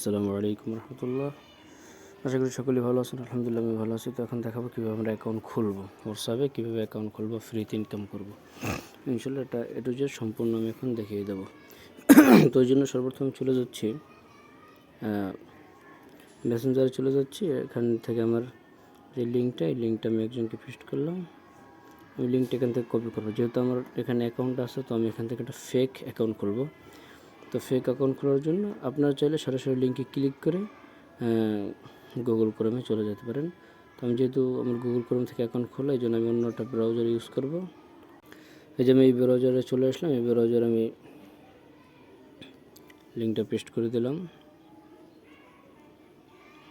আসসালামু আলাইকুম রহমতুল্লাহ। আশা করি সকলেই ভালো আছেন। আলহামদুলিল্লাহ আমি ভালো আছি। তো এখন দেখাবো কীভাবে আমরা অ্যাকাউন্ট খুলবো, হোয়াটসঅ্যাপে কীভাবে অ্যাকাউন্ট খুলবো, ফ্রিতে ইনকাম করবো। ইনশাল্লাহ এটা টু জেড সম্পূর্ণ আমি এখন দেখিয়ে দেবো। তো ওই জন্য সর্বপ্রথম চলে যাচ্ছি মেসেঞ্জারে চলে যাচ্ছি। এখান থেকে আমার যে লিঙ্কটা, এই লিঙ্কটা আমি একজনকে পেস্ট করলাম। আমি লিঙ্কটা এখান থেকে কপি করবো। যেহেতু আমার এখানে অ্যাকাউন্ট আছে, তো আমি এখান থেকে একটা ফেক অ্যাকাউন্ট খুলবো। তো ফেক অ্যাকাউন্ট খোলার জন্য আপনারা চাইলে সরাসরি লিঙ্কে ক্লিক করে গুগল ক্রোমে চলে যেতে পারেন। তো আমি যেহেতু আমার গুগল ক্রোম থেকে অ্যাকাউন্ট খোলা, এই জন্য আমি অন্য একটা ব্রাউজার ইউজ করব। এই যে আমি এই ব্রাউজারে চলে আসলাম। এই ব্রাউজারে আমি লিঙ্কটা পেস্ট করে দিলাম।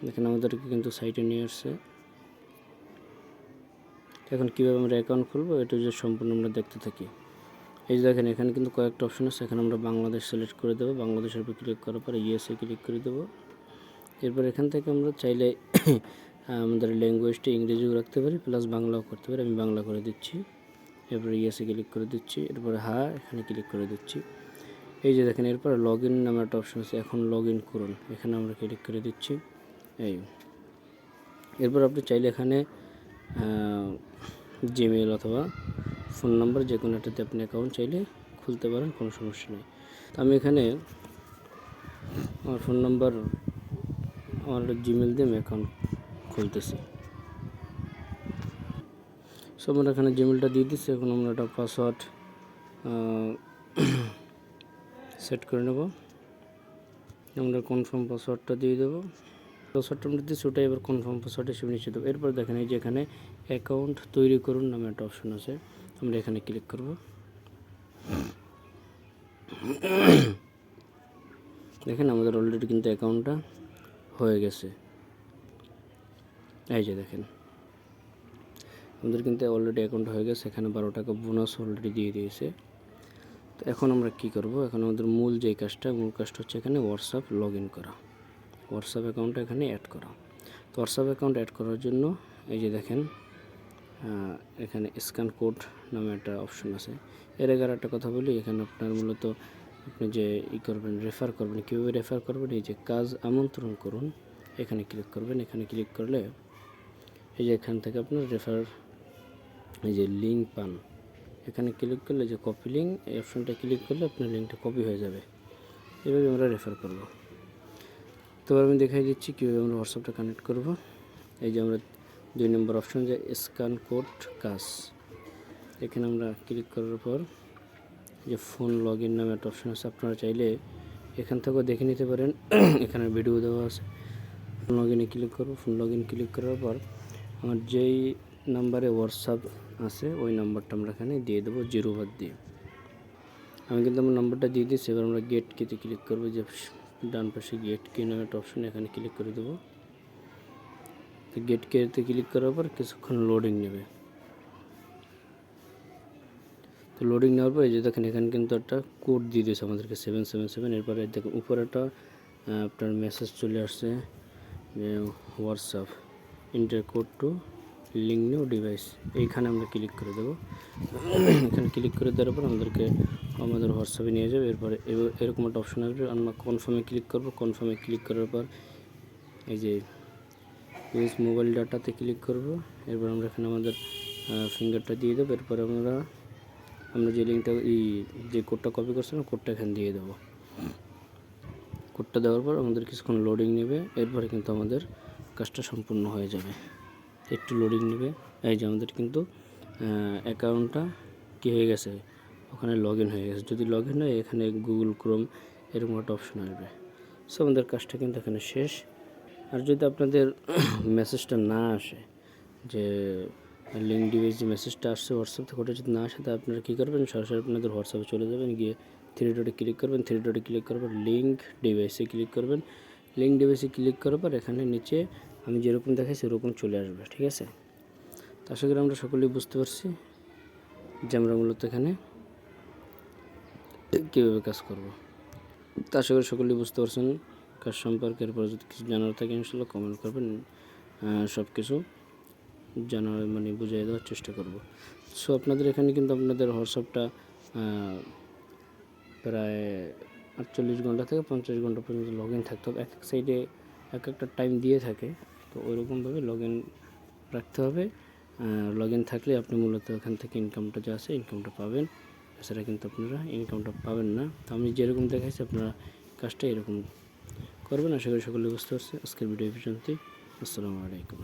দেখেন আমাদেরকে কিন্তু সাইটে নিয়ে আসছে। এখন কীভাবে আমরা অ্যাকাউন্ট খুলবো এটা যে সম্পূর্ণ আমরা দেখতে থাকি। এই যে দেখেন এখানে কিন্তু কয়েকটা অপশন আছে। এখানে আমরা বাংলাদেশ সিলেক্ট করে দেবো। বাংলাদেশের উপর ক্লিক করার পরে ইউএসএ ক্লিক করে দেবো। এরপর এখান থেকে আমরা চাইলে আমাদের ল্যাঙ্গুয়েজটা ইংরেজিও রাখতে পারি, প্লাস বাংলাও করতে পারি। আমি বাংলা করে দিচ্ছি। এরপরে ইয়েসে ক্লিক করে দিচ্ছি। এরপরে এখানে ক্লিক করে দিচ্ছি। এই যে দেখেন এরপরে লগ ইন নামে একটা অপশন আছে। এখন লগ ইন করুন, এখানে আমরা ক্লিক করে দিচ্ছি। এরপর আপনি চাইলে এখানে জিমেল অথবা ফোন নাম্বার যে কোনো একটাতে আপনি অ্যাকাউন্ট চাইলে খুলতে পারেন, কোনো সমস্যা নেই। তো আমি এখানে আমার ফোন নাম্বার, আমার জিমেল দিয়ে আমি অ্যাকাউন্ট খুলতেছি। সো আমরা এখানে জিমেলটা দিয়ে দিচ্ছি। এখন আমরা একটা পাসওয়ার্ড সেট করে নেব। আমরা কনফার্ম পাসওয়ার্ডটা দিয়ে দেবো। পাসওয়ার্ডটা আমরা দিচ্ছি, ওটাই এবার কনফার্ম পাসওয়ার্ড হিসেবে নিশ্চিত দেবো। এরপর দেখেন এই যে এখানে অ্যাকাউন্ট তৈরি করুন নামে একটা অপশন আছে। আমরা এখানে ক্লিক করব। দেখেন আমাদের অলরেডি কিন্তু অ্যাকাউন্টটা হয়ে গেছে। এই যে দেখেন আমাদের কিন্তু অলরেডি অ্যাকাউন্ট হয়ে গেছে। এখানে 12 টাকা বোনাস অলরেডি দিয়ে দিয়েছে। তো এখন আমরা কি করব, এখন আমাদের মূল কাজটা হচ্ছে এখানে হোয়াটসঅ্যাপ লগ ইন করা, হোয়াটসঅ্যাপ অ্যাকাউন্টটা এখানে অ্যাড করা। তো হোয়াটসঅ্যাপ অ্যাকাউন্ট অ্যাড করার জন্য এই যে দেখেন এখানে স্ক্যান কোড নামে একটা অপশন আছে। এর আগে একটা কথা বলি, এখানে আপনার মূলত আপনি যে করবেন, রেফার করবেন। কীভাবে রেফার করবেন, এই যে কাজ আমন্ত্রণ করুন, এখানে ক্লিক করবেন। এখানে ক্লিক করলে এই যে এখান থেকে আপনার রেফার এই যে লিঙ্ক পান। এখানে ক্লিক করলে যে কপি লিঙ্ক, এই অপশনটা ক্লিক করলে আপনার লিঙ্কটা কপি হয়ে যাবে। এভাবে আমরা রেফার করব। তো আমি দেখাই দিচ্ছি কীভাবে আমরা হোয়াটসঅ্যাপটা কানেক্ট করব। এই যে আমরা 2 নম্বর অপশন যে স্ক্যান কোড কাজ, এখানে আমরা ক্লিক করার পর যে ফোন লগ ইন নামে একটা অপশন আছে। আপনারা চাইলে এখান থেকেও দেখে নিতে পারেন, এখানে ভিডিও দেওয়া আছে। ফোন লগ ইনে ক্লিক করব। ফোন লগ ইন ক্লিক করার পর আমার যেই নাম্বারে হোয়াটসঅ্যাপ আছে ওই নাম্বারটা আমরা এখানে দিয়ে দেবো 0 বাদ দিয়ে। আমি কিন্তু আমার নাম্বারটা দিয়ে দিচ্ছি। এবার আমরা গেট কিতে ক্লিক করবো। যে ডান পাশে গেট কি নামে একটা অপশন, এখানে ক্লিক করে দেবো। তো গেট কিতে ক্লিক করার পর কিছুক্ষণ লোডিং নেবে। তো লোডিং নেওয়ার পর এই যে দেখেন এখানে কিন্তু একটা কোড দিয়ে দিয়েছে আমাদেরকে 777। এরপরে দেখুন উপরে একটা আপনার মেসেজ চলে আসছে যে WhatsApp inter code two link new device. এইখানে আমরা ক্লিক করে দেবো। এখানে ক্লিক করে দেওয়ার পর আমাদের হোয়াটসঅ্যাপে নিয়ে যাবে। এরপরে এরকম একটা অপশন আসবে। আমরা কনফার্মে ক্লিক করব। কনফার্মে ক্লিক করার পর এই যে ইউজ মোবাইল ডাটাতে ক্লিক করব। এরপর আমরা এখানে আমাদের ফিঙ্গারটা দিয়ে দেবো। এরপর আমরা যে লিঙ্কটা যে কোডটা কপি করছিলাম, কোডটা এখানে দিয়ে দেবো। কোডটা দেওয়ার পর আমাদের কিছুক্ষণ লোডিং নেবে। এরপরে কিন্তু আমাদের কাজটা সম্পূর্ণ হয়ে যাবে। একটু লোডিং নেবে। এই যে আমাদের কিন্তু অ্যাকাউন্টটা কী হয়ে গেছে, ওখানে লগ ইন হয়ে গেছে। যদি লগ ইন হয় এখানে গুগল ক্রোম এরকম একটা অপশন আসবে। সো আমাদের কাজটা কিন্তু এখানে শেষ। আর যদি আপনাদের মেসেজটা না আসে, যে লিঙ্ক ডিভাইস যে মেসেজটা আসছে হোয়াটসঅ্যাপ থেকে, ওটা যদি না আসে, তা আপনারা কী করবেন, সরাসরি আপনাদের হোয়াটসঅ্যাপে চলে যাবেন। গিয়ে 3 ডটে ক্লিক করবেন। 3 ডটে ক্লিক করার পর লিঙ্ক ডিভাইসে ক্লিক করবেন। লিঙ্ক ডিভাইসে ক্লিক করার পর এখানে নিচে আমি যেরকম দেখাই সেরকম চলে আসবে। ঠিক আছে? তো আশা করি আমরা সকলেই বুঝতে পারছি যে আমরা মূলত এখানে কীভাবে কাজ করব। তো আশা করি সকলেই বুঝতে পারছেন কাজ সম্পর্কে। এরপর যদি কিছু জানার থাকে ইনশাল্লাহ কমেন্ট করবেন। সব কিছু জানার বুঝিয়ে দেওয়ার চেষ্টা করব। সো আপনাদের এখানে কিন্তু আপনাদের হোয়াটসঅ্যাপটা প্রায় 48 ঘন্টা থেকে 50 ঘন্টা পর্যন্ত লগ ইন থাকতে হবে। এক এক সাইডে এক একটা টাইম দিয়ে থাকে, তো ওইরকমভাবে লগ ইন রাখতে হবে। লগ ইন থাকলে আপনি মূলত ওখান থেকে ইনকামটা যা আছে ইনকামটা পাবেন, এছাড়া কিন্তু আপনারা ইনকামটা পাবেন না। তো আমি যেরকম দেখাইছি আপনারা কাজটা এরকম করবেন। আশা করি সকলে বুঝতে পারছে। আজকের ভিডিও পর্যন্তই। আসসালামু আলাইকুম।